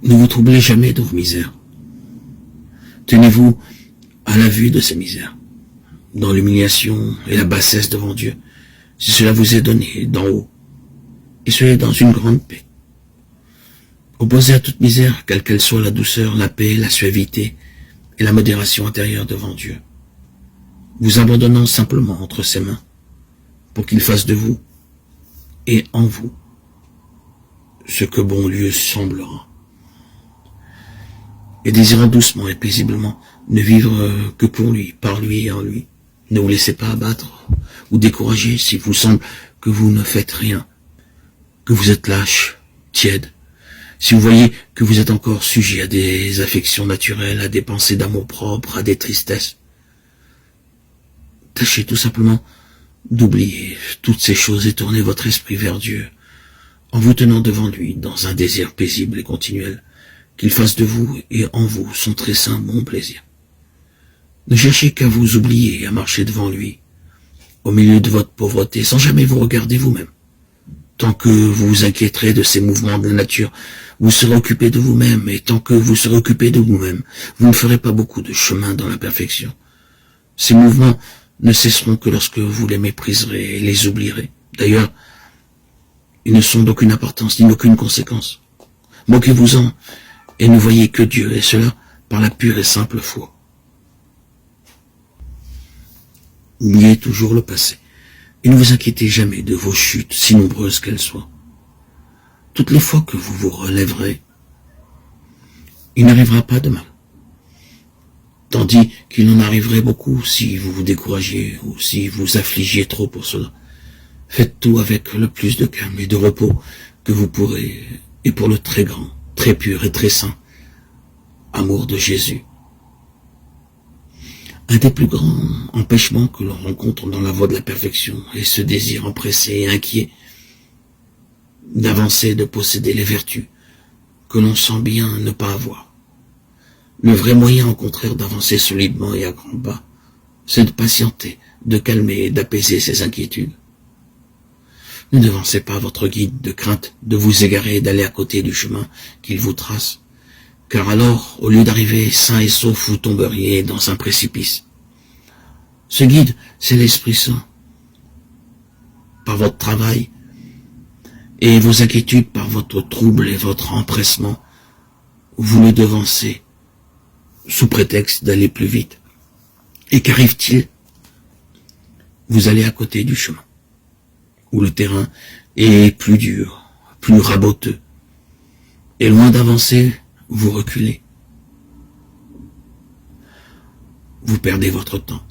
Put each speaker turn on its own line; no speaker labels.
Ne vous troublez jamais de vos misères. Tenez-vous à la vue de ces misères, dans l'humiliation et la bassesse devant Dieu, si cela vous est donné d'en haut, et soyez dans une grande paix. Opposez à toute misère, quelle qu'elle soit, la douceur, la paix, la suavité et la modération intérieure devant Dieu, vous abandonnant simplement entre ses mains, pour qu'il fasse de vous et en vous ce que bon lieu semblera. Et désirant doucement et paisiblement ne vivre que pour lui, par lui et en lui. Ne vous laissez pas abattre ou décourager s'il vous semble que vous ne faites rien, que vous êtes lâche, tiède, si vous voyez que vous êtes encore sujet à des affections naturelles, à des pensées d'amour-propre, à des tristesses. Tâchez tout simplement d'oublier toutes ces choses et tournez votre esprit vers Dieu, en vous tenant devant lui dans un désir paisible et continuel, qu'il fasse de vous et en vous son très saint bon plaisir. Ne cherchez qu'à vous oublier et à marcher devant lui, au milieu de votre pauvreté, sans jamais vous regarder vous-même. Tant que vous vous inquiéterez de ces mouvements de la nature, vous serez occupé de vous-même, et tant que vous serez occupé de vous-même, vous ne ferez pas beaucoup de chemin dans la perfection. Ces mouvements ne cesseront que lorsque vous les mépriserez et les oublierez. D'ailleurs, ils ne sont d'aucune importance ni d'aucune conséquence. Moquez-vous-en et ne voyez que Dieu, et cela par la pure et simple foi. Oubliez toujours le passé, et ne vous inquiétez jamais de vos chutes, si nombreuses qu'elles soient. Toutes les fois que vous vous relèverez, il n'arrivera pas de mal. Tandis qu'il en arriverait beaucoup si vous vous découragiez ou si vous affligiez trop pour cela. Faites tout avec le plus de calme et de repos que vous pourrez, et pour le très grand, très pur et très saint amour de Jésus. Un des plus grands empêchements que l'on rencontre dans la voie de la perfection est ce désir empressé et inquiet d'avancer, de posséder les vertus que l'on sent bien ne pas avoir. Le vrai moyen, au contraire, d'avancer solidement et à grands pas, c'est de patienter, de calmer et d'apaiser ses inquiétudes. Ne devancez pas votre guide de crainte de vous égarer et d'aller à côté du chemin qu'il vous trace, car alors, au lieu d'arriver sain et sauf, vous tomberiez dans un précipice. Ce guide, c'est l'Esprit Saint. Par votre travail et vos inquiétudes, par votre trouble et votre empressement, vous le devancez sous prétexte d'aller plus vite. Et qu'arrive-t-il? Vous allez à côté du chemin, où le terrain est plus dur, plus raboteux, et loin d'avancer, vous reculez. Vous perdez votre temps.